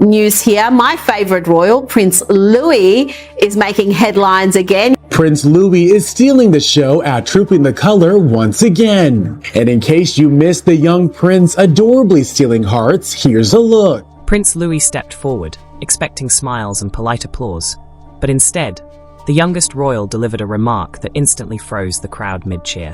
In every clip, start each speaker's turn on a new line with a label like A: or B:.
A: News here, my favourite royal, Prince Louis, is making headlines again.
B: Prince Louis is stealing the show at Trooping the Color once again. And in case you missed the young prince adorably stealing hearts, here's a look.
C: Prince Louis stepped forward, expecting smiles and polite applause. But instead, the youngest royal delivered a remark that instantly froze the crowd mid-cheer.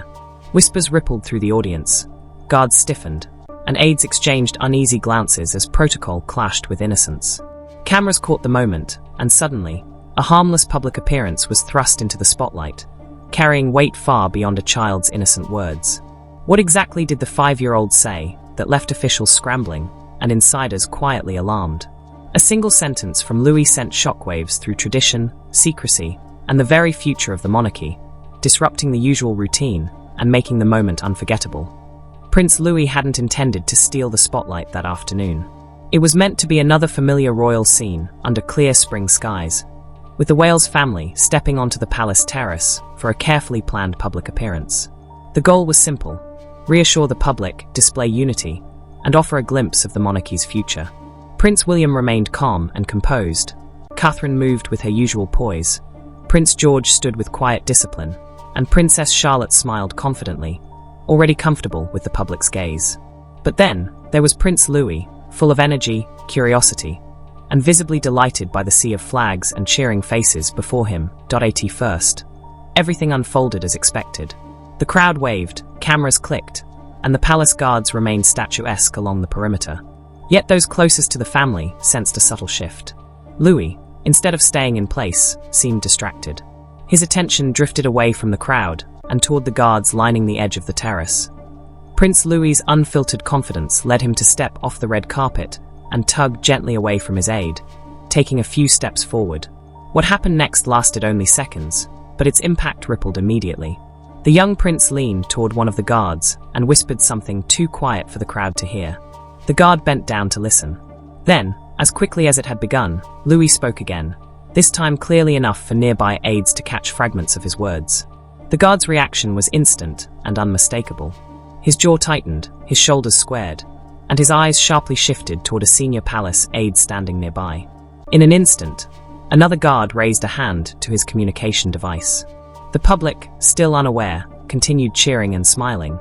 C: Whispers rippled through the audience, guards stiffened, and aides exchanged uneasy glances as protocol clashed with innocence. Cameras caught the moment, and suddenly, a harmless public appearance was thrust into the spotlight, carrying weight far beyond a child's innocent words. What exactly did the 5-year-old say that left officials scrambling and insiders quietly alarmed? A single sentence from Louis sent shockwaves through tradition, secrecy, and the very future of the monarchy, disrupting the usual routine and making the moment unforgettable. Prince Louis hadn't intended to steal the spotlight that afternoon. It was meant to be another familiar royal scene under clear spring skies, with the Wales family stepping onto the palace terrace for a carefully planned public appearance. The goal was simple: reassure the public, display unity, and offer a glimpse of the monarchy's future. Prince William remained calm and composed. Catherine moved with her usual poise. Prince George stood with quiet discipline, and Princess Charlotte smiled confidently, already comfortable with the public's gaze. But then, there was Prince Louis, full of energy, curiosity, and visibly delighted by the sea of flags and cheering faces before him. At first, everything unfolded as expected. The crowd waved, cameras clicked, and the palace guards remained statuesque along the perimeter. Yet those closest to the family sensed a subtle shift. Louis, instead of staying in place, seemed distracted. His attention drifted away from the crowd and toward the guards lining the edge of the terrace. Prince Louis's unfiltered confidence led him to step off the red carpet and tug gently away from his aide, taking a few steps forward. What happened next lasted only seconds, but its impact rippled immediately. The young prince leaned toward one of the guards and whispered something too quiet for the crowd to hear. The guard bent down to listen. Then, as quickly as it had begun, Louis spoke again, this time clearly enough for nearby aides to catch fragments of his words. The guard's reaction was instant and unmistakable. His jaw tightened, his shoulders squared, and his eyes sharply shifted toward a senior palace aide standing nearby. In an instant, another guard raised a hand to his communication device. The public, still unaware, continued cheering and smiling,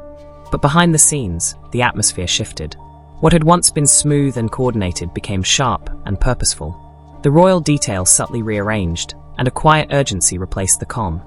C: but behind the scenes, the atmosphere shifted. What had once been smooth and coordinated became sharp and purposeful. The royal detail subtly rearranged, and a quiet urgency replaced the calm.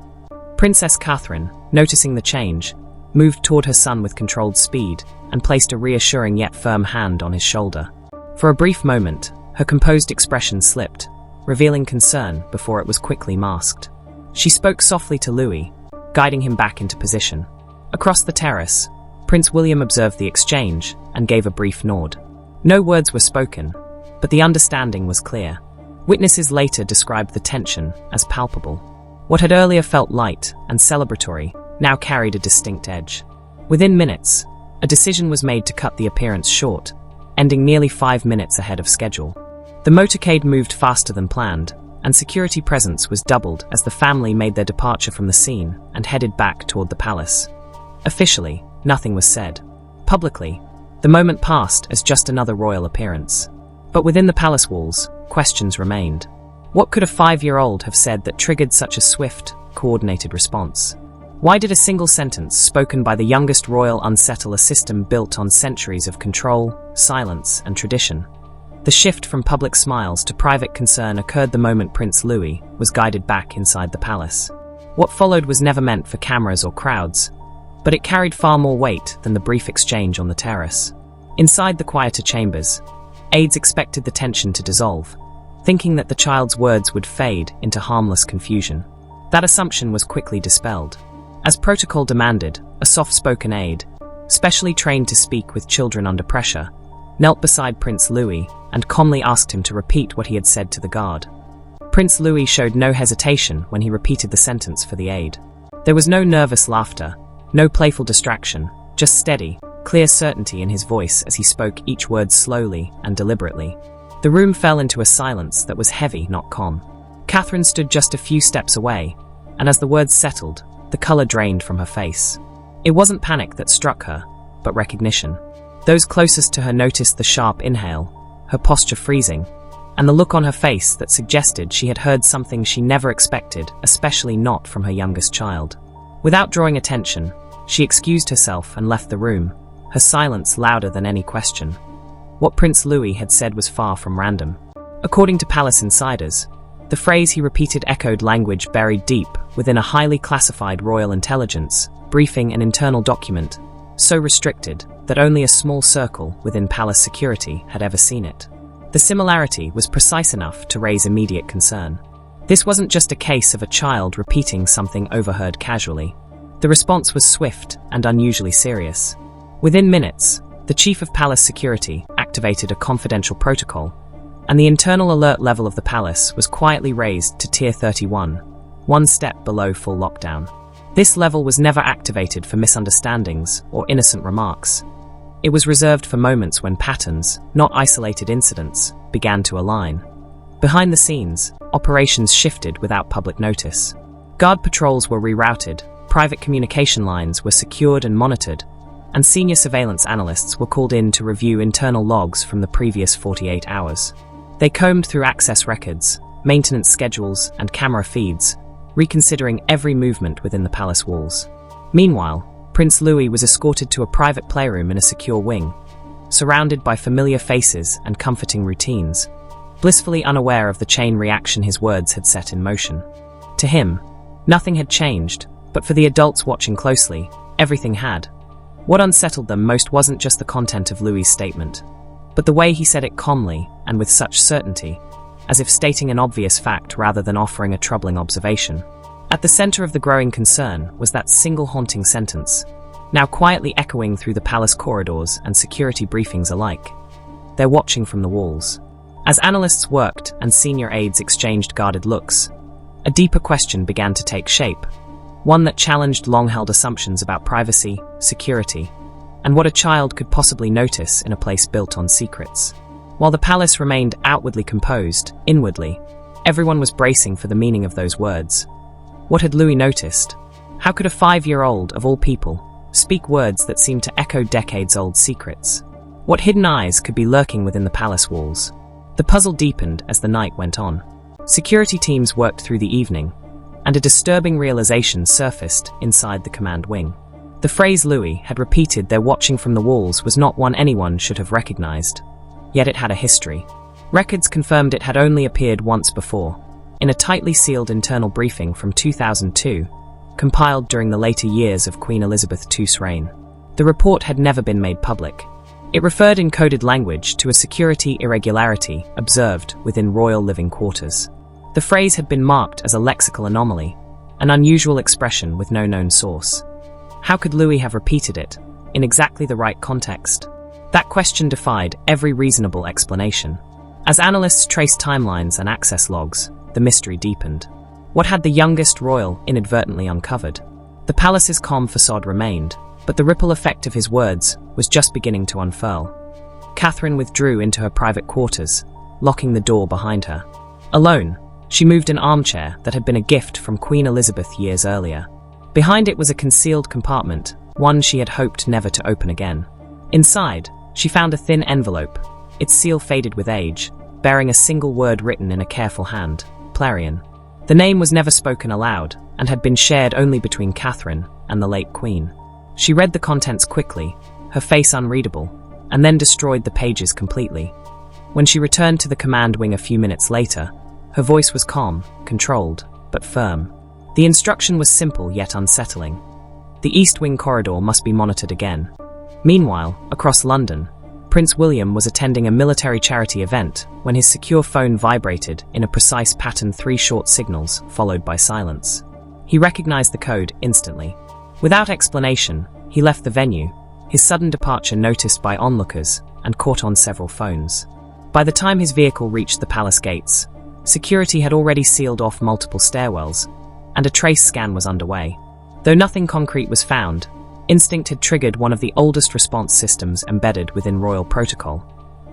C: Princess Catherine, noticing the change, moved toward her son with controlled speed and placed a reassuring yet firm hand on his shoulder. For a brief moment, her composed expression slipped, revealing concern before it was quickly masked. She spoke softly to Louis, guiding him back into position. Across the terrace, Prince William observed the exchange and gave a brief nod. No words were spoken, but the understanding was clear. Witnesses later described the tension as palpable. What had earlier felt light and celebratory now carried a distinct edge. Within minutes, a decision was made to cut the appearance short, ending nearly 5 minutes ahead of schedule. The motorcade moved faster than planned, and security presence was doubled as the family made their departure from the scene and headed back toward the palace. Officially, nothing was said. Publicly, the moment passed as just another royal appearance. But within the palace walls, questions remained. What could a 5-year-old have said that triggered such a swift, coordinated response? Why did a single sentence spoken by the youngest royal unsettle a system built on centuries of control, silence, and tradition? The shift from public smiles to private concern occurred the moment Prince Louis was guided back inside the palace. What followed was never meant for cameras or crowds, but it carried far more weight than the brief exchange on the terrace. Inside the quieter chambers, aides expected the tension to dissolve, thinking that the child's words would fade into harmless confusion. That assumption was quickly dispelled. As protocol demanded, a soft-spoken aide, specially trained to speak with children under pressure, knelt beside Prince Louis and calmly asked him to repeat what he had said to the guard. Prince Louis showed no hesitation when he repeated the sentence for the aide. There was no nervous laughter, no playful distraction, just steady, clear certainty in his voice as he spoke each word slowly and deliberately. The room fell into a silence that was heavy, not calm. Catherine stood just a few steps away, and as the words settled, the color drained from her face. It wasn't panic that struck her, but recognition. Those closest to her noticed the sharp inhale, her posture freezing, and the look on her face that suggested she had heard something she never expected, especially not from her youngest child. Without drawing attention, she excused herself and left the room, her silence louder than any question. What Prince Louis had said was far from random. According to palace insiders, the phrase he repeated echoed language buried deep within a highly classified royal intelligence, briefing and internal document, so restricted that only a small circle within palace security had ever seen it. The similarity was precise enough to raise immediate concern. This wasn't just a case of a child repeating something overheard casually. The response was swift and unusually serious. Within minutes, the chief of palace security activated a confidential protocol, and the internal alert level of the palace was quietly raised to Tier 31, one step below full lockdown. This level was never activated for misunderstandings or innocent remarks. It was reserved for moments when patterns, not isolated incidents, began to align. Behind the scenes, operations shifted without public notice. Guard patrols were rerouted, private communication lines were secured and monitored, and senior surveillance analysts were called in to review internal logs from the previous 48 hours. They combed through access records, maintenance schedules, and camera feeds, reconsidering every movement within the palace walls. Meanwhile, Prince Louis was escorted to a private playroom in a secure wing, surrounded by familiar faces and comforting routines, blissfully unaware of the chain reaction his words had set in motion. To him, nothing had changed, but for the adults watching closely, everything had. What unsettled them most wasn't just the content of Louis's statement, but the way he said it calmly and with such certainty, as if stating an obvious fact rather than offering a troubling observation. At the center of the growing concern was that single haunting sentence, now quietly echoing through the palace corridors and security briefings alike. They're watching from the walls. As analysts worked and senior aides exchanged guarded looks, a deeper question began to take shape, one that challenged long-held assumptions about privacy, security, and what a child could possibly notice in a place built on secrets. While the palace remained outwardly composed, inwardly, everyone was bracing for the meaning of those words. What had Louis noticed? How could a 5-year-old, of all people, speak words that seemed to echo decades-old secrets? What hidden eyes could be lurking within the palace walls? The puzzle deepened as the night went on. Security teams worked through the evening, and a disturbing realization surfaced inside the command wing. The phrase Louis had repeated, "They're watching from the walls," was not one anyone should have recognized. Yet it had a history. Records confirmed it had only appeared once before, in a tightly sealed internal briefing from 2002, compiled during the later years of Queen Elizabeth II's reign. The report had never been made public. It referred in coded language to a security irregularity observed within royal living quarters. The phrase had been marked as a lexical anomaly, an unusual expression with no known source. How could Louis have repeated it, in exactly the right context? That question defied every reasonable explanation. As analysts traced timelines and access logs, the mystery deepened. What had the youngest royal inadvertently uncovered? The palace's calm facade remained, but the ripple effect of his words was just beginning to unfurl. Catherine withdrew into her private quarters, locking the door behind her. Alone, she moved an armchair that had been a gift from Queen Elizabeth years earlier. Behind it was a concealed compartment, one she had hoped never to open again. Inside, she found a thin envelope, its seal faded with age, bearing a single word written in a careful hand: Plarion. The name was never spoken aloud, and had been shared only between Catherine and the late Queen. She read the contents quickly, her face unreadable, and then destroyed the pages completely. When she returned to the command wing a few minutes later, her voice was calm, controlled, but firm. The instruction was simple yet unsettling. The East Wing corridor must be monitored again. Meanwhile, across London, Prince William was attending a military charity event when his secure phone vibrated in a precise pattern, 3 short signals followed by silence. He recognized the code instantly. Without explanation, he left the venue, his sudden departure noticed by onlookers and caught on several phones. By the time his vehicle reached the palace gates, security had already sealed off multiple stairwells, and a trace scan was underway. Though nothing concrete was found, instinct had triggered one of the oldest response systems embedded within royal protocol.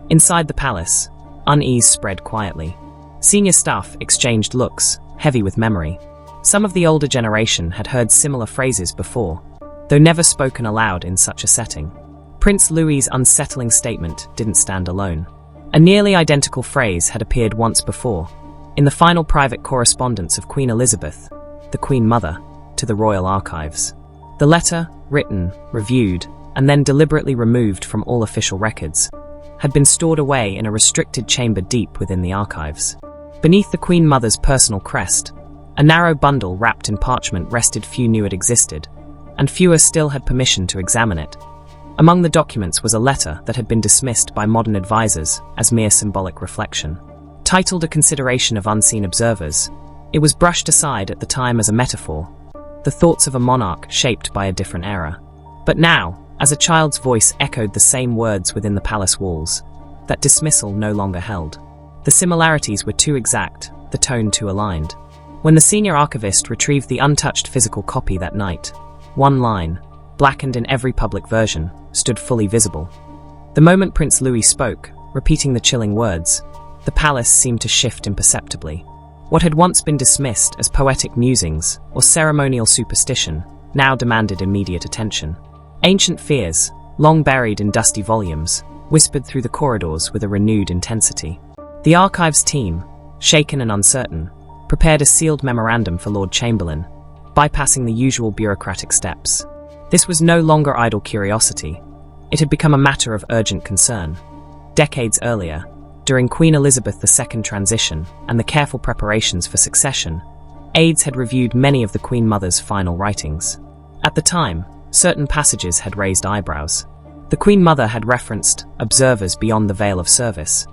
C: Inside the palace, unease spread quietly. Senior staff exchanged looks, heavy with memory. Some of the older generation had heard similar phrases before, though never spoken aloud in such a setting. Prince Louis's unsettling statement didn't stand alone. A nearly identical phrase had appeared once before, in the final private correspondence of Queen Elizabeth, the Queen Mother, to the Royal Archives. The letter, written, reviewed, and then deliberately removed from all official records, had been stored away in a restricted chamber deep within the archives. Beneath the Queen Mother's personal crest, a narrow bundle wrapped in parchment rested. Few knew it existed, and fewer still had permission to examine it. Among the documents was a letter that had been dismissed by modern advisors as mere symbolic reflection. Titled A Consideration of Unseen Observers, it was brushed aside at the time as a metaphor, the thoughts of a monarch shaped by a different era. But now, as a child's voice echoed the same words within the palace walls, that dismissal no longer held. The similarities were too exact, the tone too aligned. When the senior archivist retrieved the untouched physical copy that night, one line, blackened in every public version, stood fully visible. The moment Prince Louis spoke, repeating the chilling words, the palace seemed to shift imperceptibly. What had once been dismissed as poetic musings or ceremonial superstition now demanded immediate attention. Ancient fears, long buried in dusty volumes, whispered through the corridors with a renewed intensity. The archives team, shaken and uncertain, prepared a sealed memorandum for Lord Chamberlain, bypassing the usual bureaucratic steps. This was no longer idle curiosity. It had become a matter of urgent concern. Decades earlier, during Queen Elizabeth II transition and the careful preparations for succession, aides had reviewed many of the Queen Mother's final writings. At the time, certain passages had raised eyebrows. The Queen Mother had referenced observers beyond the veil of service,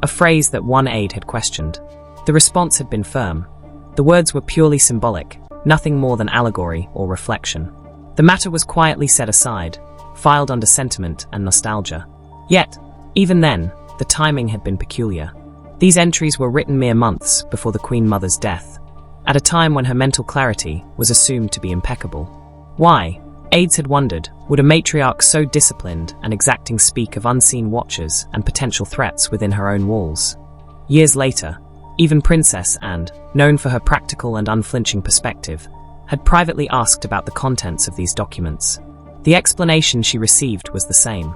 C: a phrase that one aide had questioned. The response had been firm. The words were purely symbolic, nothing more than allegory or reflection. The matter was quietly set aside, filed under sentiment and nostalgia. Yet, even then, the timing had been peculiar. These entries were written mere months before the Queen Mother's death, at a time when her mental clarity was assumed to be impeccable. Why? Aides had wondered, would a matriarch so disciplined and exacting speak of unseen watchers and potential threats within her own walls? Years later, even Princess Anne, known for her practical and unflinching perspective, had privately asked about the contents of these documents. The explanation she received was the same.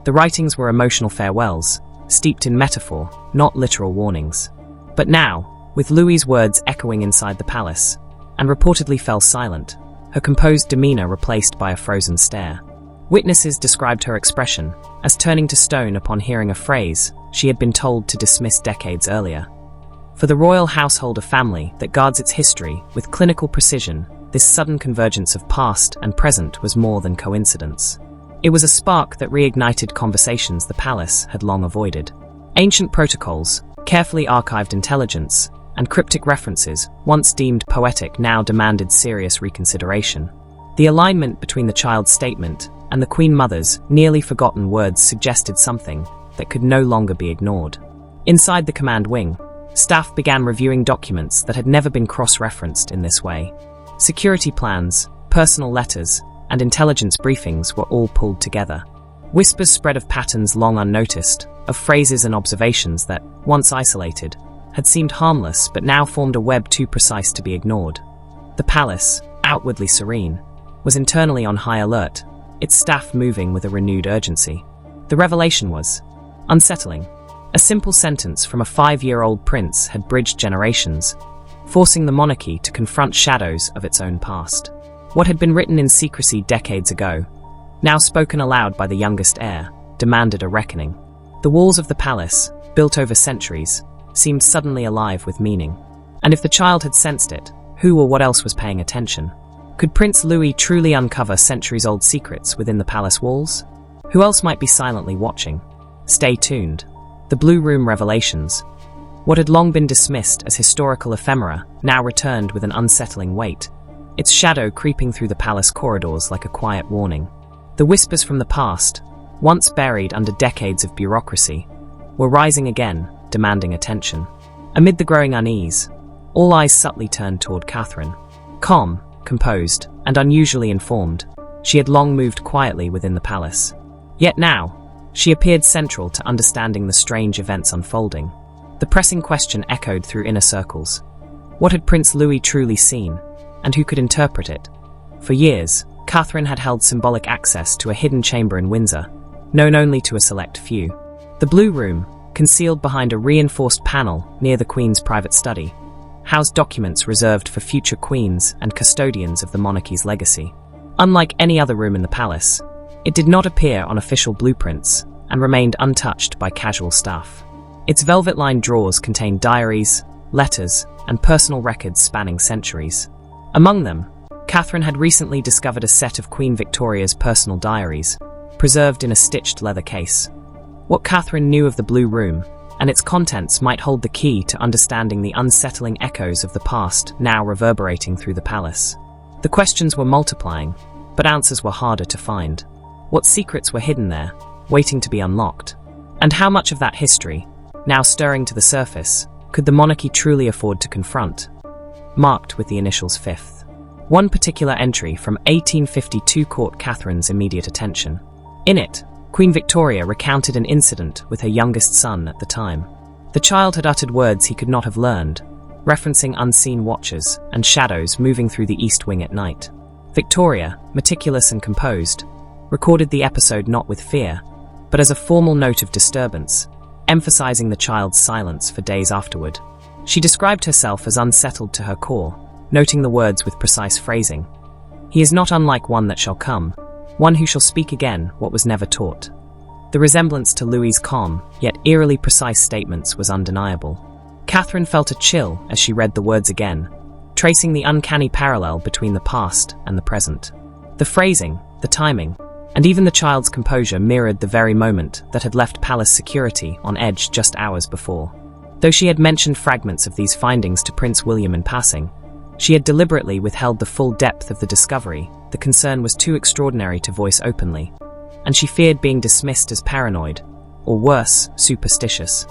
C: The writings were emotional farewells, steeped in metaphor, not literal warnings. But now, with Louis's words echoing inside the palace, Anne reportedly fell silent, her composed demeanor replaced by a frozen stare. Witnesses described her expression as turning to stone upon hearing a phrase she had been told to dismiss decades earlier. For the royal household, a family that guards its history with clinical precision, this sudden convergence of past and present was more than coincidence. It was a spark that reignited conversations the palace had long avoided. Ancient protocols, carefully archived intelligence, and cryptic references, once deemed poetic, now demanded serious reconsideration. The alignment between the child's statement and the Queen Mother's nearly forgotten words suggested something that could no longer be ignored. Inside the command wing, staff began reviewing documents that had never been cross-referenced in this way. Security plans, personal letters, and intelligence briefings were all pulled together. Whispers spread of patterns long unnoticed, of phrases and observations that, once isolated, had seemed harmless but now formed a web too precise to be ignored. The palace, outwardly serene, was internally on high alert, its staff moving with a renewed urgency. The revelation was unsettling. A simple sentence from a 5-year-old prince had bridged generations, forcing the monarchy to confront shadows of its own past. What had been written in secrecy decades ago, now spoken aloud by the youngest heir, demanded a reckoning. The walls of the palace, built over centuries, seemed suddenly alive with meaning. And if the child had sensed it, who or what else was paying attention? Could Prince Louis truly uncover centuries-old secrets within the palace walls? Who else might be silently watching? Stay tuned. The Blue Room Revelations. What had long been dismissed as historical ephemera now returned with an unsettling weight, its shadow creeping through the palace corridors like a quiet warning. The whispers from the past, once buried under decades of bureaucracy, were rising again, demanding attention. Amid the growing unease, all eyes subtly turned toward Catherine. Calm, composed, and unusually informed, she had long moved quietly within the palace. Yet now, she appeared central to understanding the strange events unfolding. The pressing question echoed through inner circles. What had Prince Louis truly seen, and who could interpret it? For years, Catherine had held symbolic access to a hidden chamber in Windsor, known only to a select few. The Blue Room, concealed behind a reinforced panel near the Queen's private study, housed documents reserved for future queens and custodians of the monarchy's legacy. Unlike any other room in the palace, it did not appear on official blueprints and remained untouched by casual staff. Its velvet-lined drawers contained diaries, letters, and personal records spanning centuries. Among them, Catherine had recently discovered a set of Queen Victoria's personal diaries, preserved in a stitched leather case. What Catherine knew of the Blue Room and its contents might hold the key to understanding the unsettling echoes of the past now reverberating through the palace. The questions were multiplying, but answers were harder to find. What secrets were hidden there, waiting to be unlocked? And how much of that history, now stirring to the surface, could the monarchy truly afford to confront? Marked with the initials 5th. One particular entry from 1852 caught Catherine's immediate attention. In it, Queen Victoria recounted an incident with her youngest son at the time. The child had uttered words he could not have learned, referencing unseen watchers and shadows moving through the East Wing at night. Victoria, meticulous and composed, recorded the episode not with fear, but as a formal note of disturbance, emphasizing the child's silence for days afterward. She described herself as unsettled to her core, noting the words with precise phrasing. He is not unlike one that shall come, one who shall speak again what was never taught. The resemblance to Louis's calm, yet eerily precise statements was undeniable. Catherine felt a chill as she read the words again, tracing the uncanny parallel between the past and the present. The phrasing, the timing, and even the child's composure mirrored the very moment that had left palace security on edge just hours before. Though she had mentioned fragments of these findings to Prince William in passing, she had deliberately withheld the full depth of the discovery. The concern was too extraordinary to voice openly, and she feared being dismissed as paranoid, or worse, superstitious.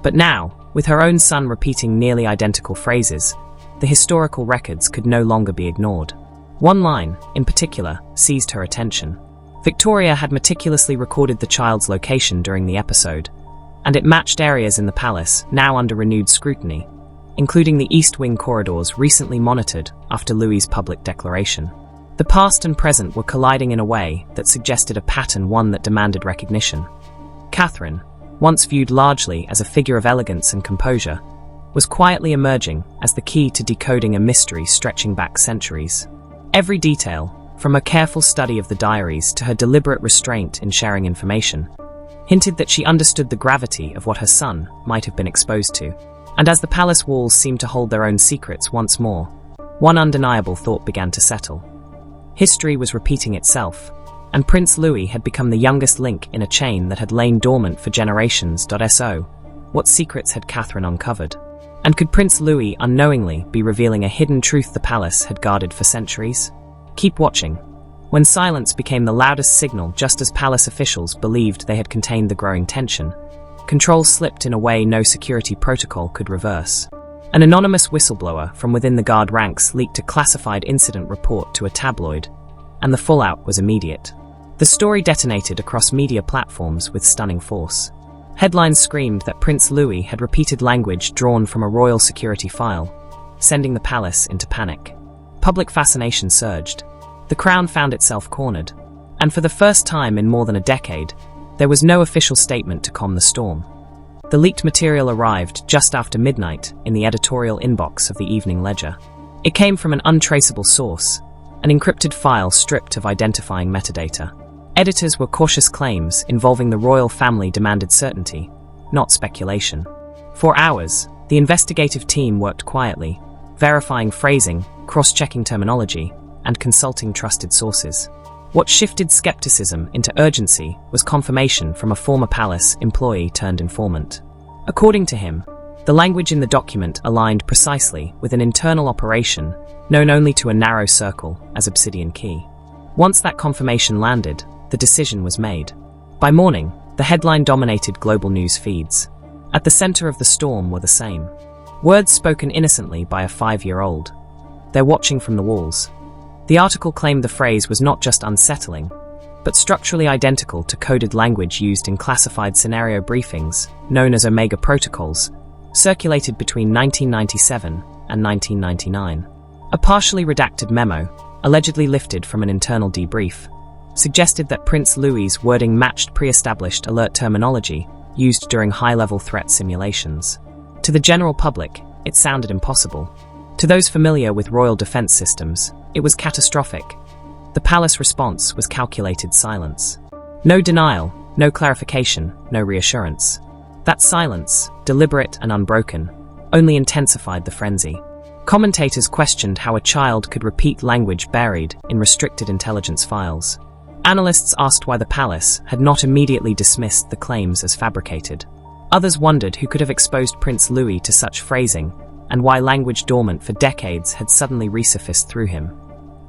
C: But now, with her own son repeating nearly identical phrases, the historical records could no longer be ignored. One line, in particular, seized her attention. Victoria had meticulously recorded the child's location during the episode, and it matched areas in the palace now under renewed scrutiny, including the East Wing corridors recently monitored after Louis's public declaration. The past and present were colliding in a way that suggested a pattern, one that demanded recognition. Catherine, once viewed largely as a figure of elegance and composure, was quietly emerging as the key to decoding a mystery stretching back centuries. Every detail, from a careful study of the diaries to her deliberate restraint in sharing information, hinted that she understood the gravity of what her son might have been exposed to. And as the palace walls seemed to hold their own secrets once more, one undeniable thought began to settle. History was repeating itself, and Prince Louis had become the youngest link in a chain that had lain dormant for generations. So, what secrets had Catherine uncovered? And could Prince Louis unknowingly be revealing a hidden truth the palace had guarded for centuries? Keep watching. When silence became the loudest signal just as palace officials believed they had contained the growing tension, control slipped in a way no security protocol could reverse. An anonymous whistleblower from within the guard ranks leaked a classified incident report to a tabloid, and the fallout was immediate. The story detonated across media platforms with stunning force. Headlines screamed that Prince Louis had repeated language drawn from a royal security file, sending the palace into panic. Public fascination surged. The crown found itself cornered, and for the first time in more than a decade, there was no official statement to calm the storm. The leaked material arrived just after midnight in the editorial inbox of the Evening Ledger. It came from an untraceable source, an encrypted file stripped of identifying metadata. Editors were cautious claims involving the royal family demanded certainty, not speculation. For hours, the investigative team worked quietly, verifying phrasing, cross-checking terminology, and consulting trusted sources. What shifted skepticism into urgency was confirmation from a former palace employee turned informant. According to him, the language in the document aligned precisely with an internal operation known only to a narrow circle as Obsidian Key. Once that confirmation landed, the decision was made. By morning, the headline dominated global news feeds. At the center of the storm were the same. Words spoken innocently by a 5-year-old. They're watching from the walls. The article claimed the phrase was not just unsettling, but structurally identical to coded language used in classified scenario briefings, known as Omega protocols, circulated between 1997 and 1999. A partially redacted memo, allegedly lifted from an internal debrief, suggested that Prince Louis's wording matched pre-established alert terminology used during high-level threat simulations. To the general public, it sounded impossible. To those familiar with royal defense systems, it was catastrophic. The palace response was calculated silence. No denial, no clarification, no reassurance. That silence, deliberate and unbroken, only intensified the frenzy. Commentators questioned how a child could repeat language buried in restricted intelligence files. Analysts asked why the palace had not immediately dismissed the claims as fabricated. Others wondered who could have exposed Prince Louis to such phrasing, and why language dormant for decades had suddenly resurfaced through him.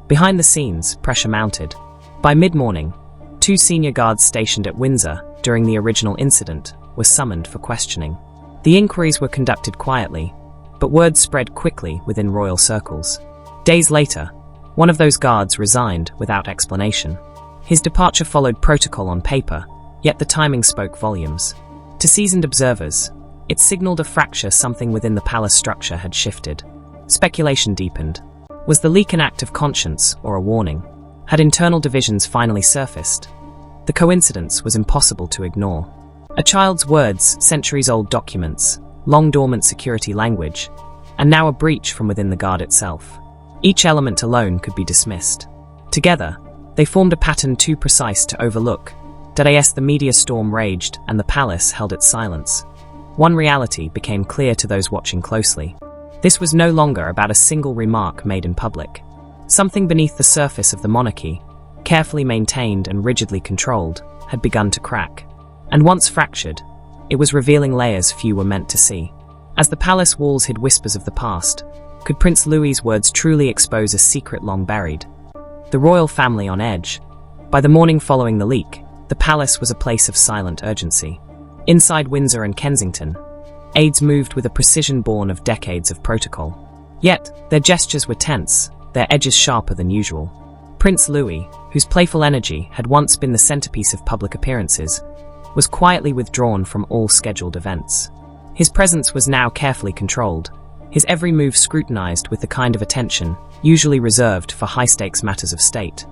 C: Behind the scenes, pressure mounted. By mid-morning, 2 senior guards stationed at Windsor during the original incident were summoned for questioning. The inquiries were conducted quietly, but word spread quickly within royal circles. Days later, one of those guards resigned without explanation. His departure followed protocol on paper, yet the timing spoke volumes. To seasoned observers, it signaled a fracture something within the palace structure had shifted. Speculation deepened. Was the leak an act of conscience or a warning? Had internal divisions finally surfaced? The coincidence was impossible to ignore. A child's words, centuries-old documents, long-dormant security language, and now a breach from within the guard itself. Each element alone could be dismissed. Together, they formed a pattern too precise to overlook. As the media storm raged and the palace held its silence. One reality became clear to those watching closely. This was no longer about a single remark made in public. Something beneath the surface of the monarchy, carefully maintained and rigidly controlled, had begun to crack. And once fractured, it was revealing layers few were meant to see. As the palace walls hid whispers of the past, could Prince Louis's words truly expose a secret long buried? The royal family on edge. By the morning following the leak, the palace was a place of silent urgency. Inside Windsor and Kensington, aides moved with a precision born of decades of protocol. Yet, their gestures were tense, their edges sharper than usual. Prince Louis, whose playful energy had once been the centerpiece of public appearances, was quietly withdrawn from all scheduled events. His presence was now carefully controlled, his every move scrutinized with the kind of attention usually reserved for high-stakes matters of state.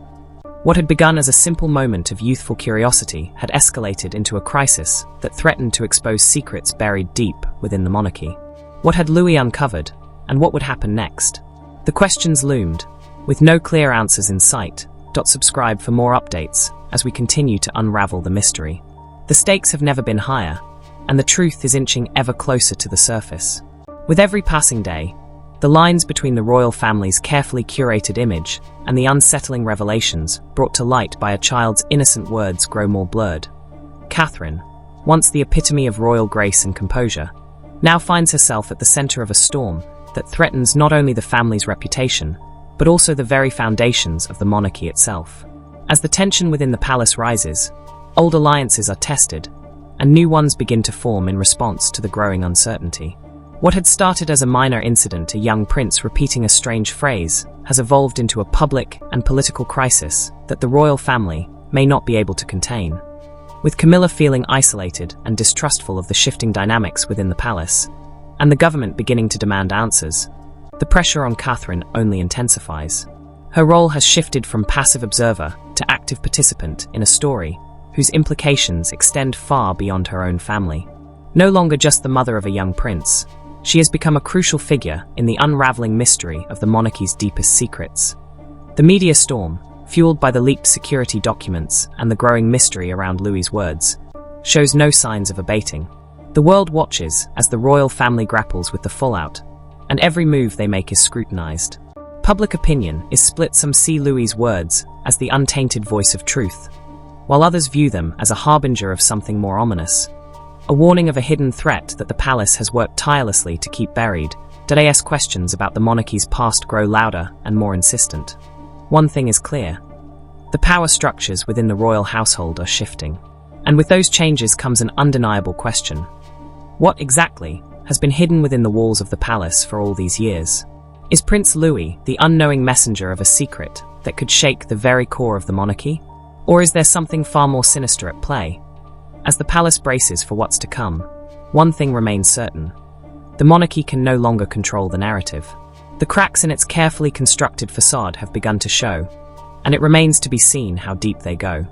C: What had begun as a simple moment of youthful curiosity had escalated into a crisis that threatened to expose secrets buried deep within the monarchy. What had Louis uncovered, and what would happen next? The questions loomed, with no clear answers in sight. Subscribe for more updates as we continue to unravel the mystery. The stakes have never been higher, and the truth is inching ever closer to the surface. With every passing day, the lines between the royal family's carefully curated image and the unsettling revelations brought to light by a child's innocent words grow more blurred. Catherine, once the epitome of royal grace and composure, now finds herself at the center of a storm that threatens not only the family's reputation, but also the very foundations of the monarchy itself. As the tension within the palace rises, old alliances are tested, and new ones begin to form in response to the growing uncertainty. What had started as a minor incident, a young prince repeating a strange phrase, has evolved into a public and political crisis that the royal family may not be able to contain. With Camilla feeling isolated and distrustful of the shifting dynamics within the palace, and the government beginning to demand answers, the pressure on Catherine only intensifies. Her role has shifted from passive observer to active participant in a story whose implications extend far beyond her own family. No longer just the mother of a young prince, she has become a crucial figure in the unraveling mystery of the monarchy's deepest secrets. The media storm, fueled by the leaked security documents and the growing mystery around Louis's words, shows no signs of abating. The world watches as the royal family grapples with the fallout, and every move they make is scrutinized. Public opinion is split. Some see Louis's words as the untainted voice of truth, while others view them as a harbinger of something more ominous. A warning of a hidden threat that the palace has worked tirelessly to keep buried. Today's questions about the monarchy's past grow louder and more insistent. One thing is clear. The power structures within the royal household are shifting. And with those changes comes an undeniable question. What exactly has been hidden within the walls of the palace for all these years? Is Prince Louis the unknowing messenger of a secret that could shake the very core of the monarchy? Or is there something far more sinister at play? As the palace braces for what's to come, one thing remains certain. The monarchy can no longer control the narrative. The cracks in its carefully constructed facade have begun to show, and it remains to be seen how deep they go.